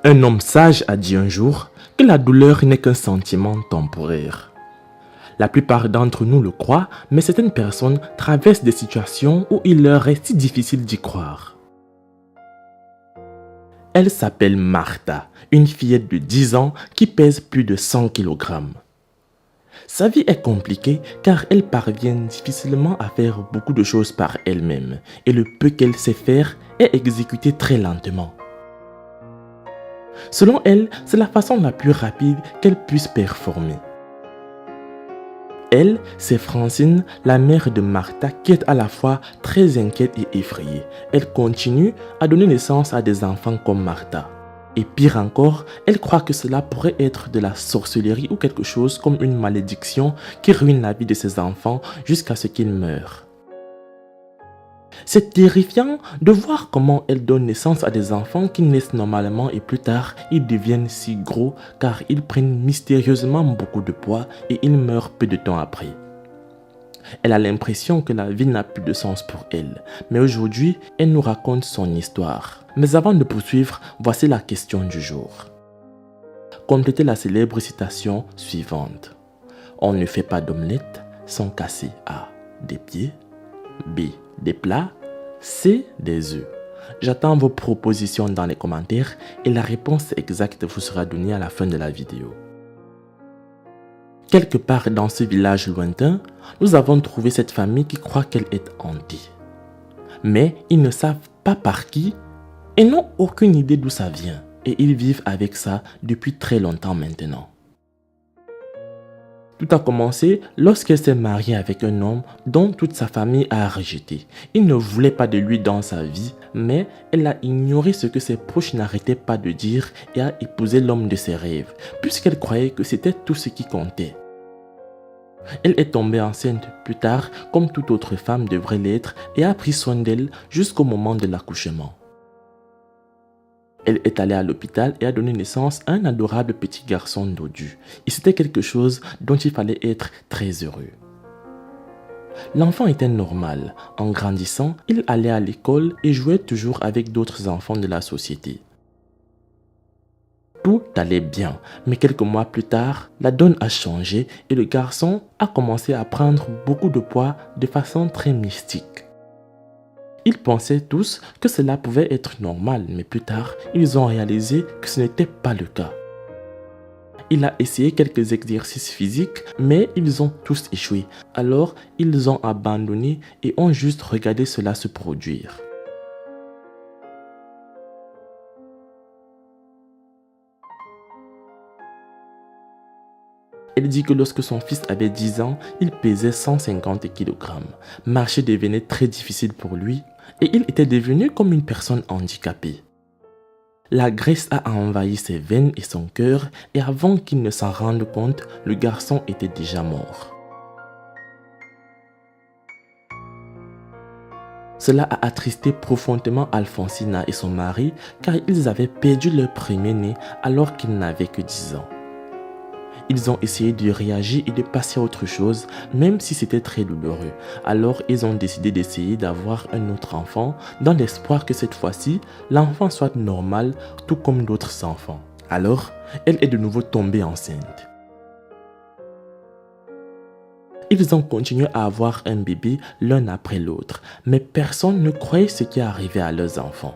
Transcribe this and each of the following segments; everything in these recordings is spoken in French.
Un homme sage a dit un jour que la douleur n'est qu'un sentiment temporaire. La plupart d'entre nous le croient, mais certaines personnes traversent des situations où il leur est si difficile d'y croire. Elle s'appelle Martha, une fillette de 10 ans qui pèse plus de 100 kg. Sa vie est compliquée car elle parvient difficilement à faire beaucoup de choses par elle-même et le peu qu'elle sait faire est exécuté très lentement. Selon elle, c'est la façon la plus rapide qu'elle puisse performer. Elle, c'est Francine, la mère de Martha, qui est à la fois très inquiète et effrayée. Elle continue à donner naissance à des enfants comme Martha. Et pire encore, elle croit que cela pourrait être de la sorcellerie ou quelque chose comme une malédiction qui ruine la vie de ses enfants jusqu'à ce qu'ils meurent. C'est terrifiant de voir comment elle donne naissance à des enfants qui naissent normalement et plus tard ils deviennent si gros car ils prennent mystérieusement beaucoup de poids et ils meurent peu de temps après. Elle a l'impression que la vie n'a plus de sens pour elle, mais aujourd'hui, elle nous raconte son histoire. Mais avant de poursuivre, voici la question du jour. Complétez la célèbre citation suivante. On ne fait pas d'omelette sans casser A. Des pieds, B. Des plats, C. Des œufs. J'attends vos propositions dans les commentaires et la réponse exacte vous sera donnée à la fin de la vidéo. Quelque part dans ce village lointain, nous avons trouvé cette famille qui croit qu'elle est hantée. Mais ils ne savent pas par qui et n'ont aucune idée d'où ça vient. Et ils vivent avec ça depuis très longtemps maintenant. Tout a commencé lorsqu'elle s'est mariée avec un homme dont toute sa famille a rejeté. Il ne voulait pas de lui dans sa vie, mais elle a ignoré ce que ses proches n'arrêtaient pas de dire et a épousé l'homme de ses rêves, puisqu'elle croyait que c'était tout ce qui comptait. Elle est tombée enceinte plus tard, comme toute autre femme devrait l'être, et a pris soin d'elle jusqu'au moment de l'accouchement. Elle est allée à l'hôpital et a donné naissance à un adorable petit garçon dodu. Et c'était quelque chose dont il fallait être très heureux. L'enfant était normal. En grandissant, il allait à l'école et jouait toujours avec d'autres enfants de la société. Tout allait bien, mais quelques mois plus tard, la donne a changé et le garçon a commencé à prendre beaucoup de poids de façon très mystique. Ils pensaient tous que cela pouvait être normal, mais plus tard, ils ont réalisé que ce n'était pas le cas. Il a essayé quelques exercices physiques, mais ils ont tous échoué. Alors, ils ont abandonné et ont juste regardé cela se produire. Elle dit que lorsque son fils avait 10 ans, il pesait 150 kg. Marcher devenait très difficile pour lui et il était devenu comme une personne handicapée. La graisse a envahi ses veines et son cœur et avant qu'il ne s'en rende compte, le garçon était déjà mort. Cela a attristé profondément Alfonsina et son mari car ils avaient perdu leur premier-né alors qu'ils n'avaient que 10 ans. Ils ont essayé de réagir et de passer à autre chose, même si c'était très douloureux. Alors, ils ont décidé d'essayer d'avoir un autre enfant, dans l'espoir que cette fois-ci, l'enfant soit normal, tout comme d'autres enfants. Alors, elle est de nouveau tombée enceinte. Ils ont continué à avoir un bébé l'un après l'autre, mais personne ne croyait ce qui arrivait à leurs enfants.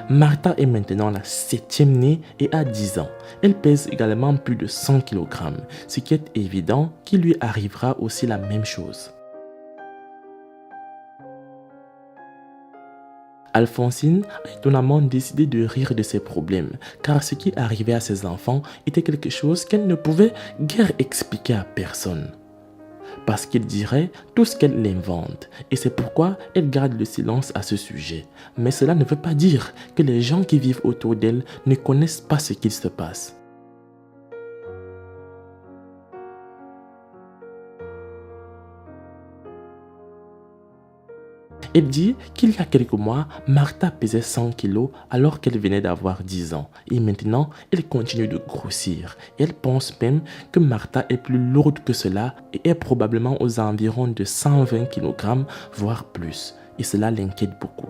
Martha est maintenant la 7e née et a 10 ans. Elle pèse également plus de 100 kg, ce qui est évident qu'il lui arrivera aussi la même chose. Alfonsine a étonnamment décidé de rire de ses problèmes, car ce qui arrivait à ses enfants était quelque chose qu'elle ne pouvait guère expliquer à personne. Parce qu'il dirait tout ce qu'elle invente et c'est pourquoi elle garde le silence à ce sujet. Mais cela ne veut pas dire que les gens qui vivent autour d'elle ne connaissent pas ce qu'il se passe. Elle dit qu'il y a quelques mois, Martha pesait 100 kg alors qu'elle venait d'avoir 10 ans. Et maintenant, elle continue de grossir. Elle pense même que Martha est plus lourde que cela et est probablement aux environs de 120 kg, voire plus. Et cela l'inquiète beaucoup.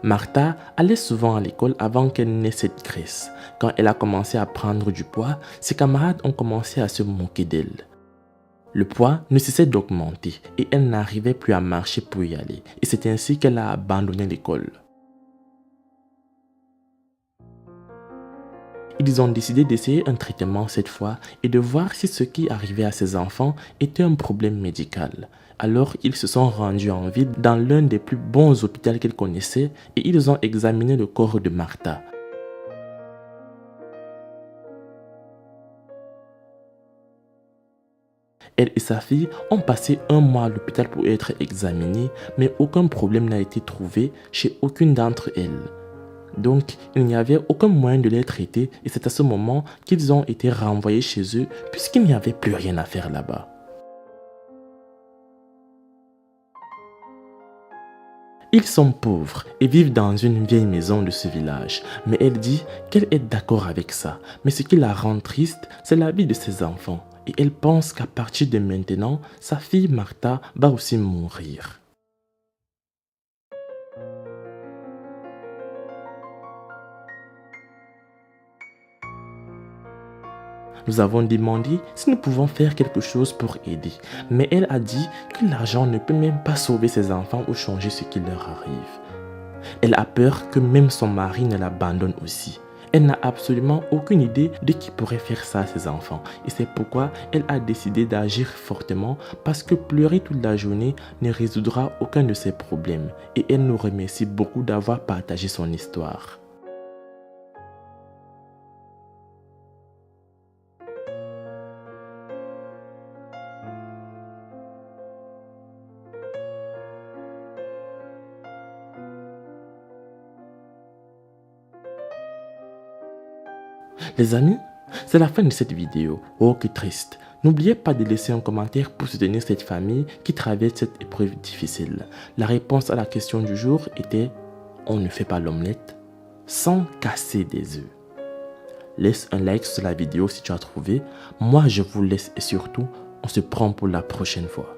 Martha allait souvent à l'école avant qu'elle n'ait cette graisse. Quand elle a commencé à prendre du poids, ses camarades ont commencé à se moquer d'elle. Le poids ne cessait d'augmenter et elle n'arrivait plus à marcher pour y aller. Et c'est ainsi qu'elle a abandonné l'école. Ils ont décidé d'essayer un traitement cette fois et de voir si ce qui arrivait à ses enfants était un problème médical. Alors ils se sont rendus en ville dans l'un des plus bons hôpitaux qu'ils connaissaient et ils ont examiné le corps de Martha. Elle et sa fille ont passé un mois à l'hôpital pour être examinées, mais aucun problème n'a été trouvé chez aucune d'entre elles. Donc, il n'y avait aucun moyen de les traiter et c'est à ce moment qu'ils ont été renvoyés chez eux puisqu'il n'y avait plus rien à faire là-bas. Ils sont pauvres et vivent dans une vieille maison de ce village, mais elle dit qu'elle est d'accord avec ça. Mais ce qui la rend triste, c'est la vie de ses enfants. Et elle pense qu'à partir de maintenant, sa fille Martha va aussi mourir. Nous avons demandé si nous pouvons faire quelque chose pour aider, mais elle a dit que l'argent ne peut même pas sauver ses enfants ou changer ce qui leur arrive. Elle a peur que même son mari ne l'abandonne aussi. Elle n'a absolument aucune idée de qui pourrait faire ça à ses enfants et c'est pourquoi elle a décidé d'agir fortement parce que pleurer toute la journée ne résoudra aucun de ses problèmes et elle nous remercie beaucoup d'avoir partagé son histoire. Les amis, c'est la fin de cette vidéo. Oh, que triste. N'oubliez pas de laisser un commentaire pour soutenir cette famille qui traverse cette épreuve difficile. La réponse à la question du jour était « On ne fait pas l'omelette sans casser des œufs ». Laisse un like sur la vidéo si tu as trouvé. Moi, je vous laisse et surtout, on se prend pour la prochaine fois.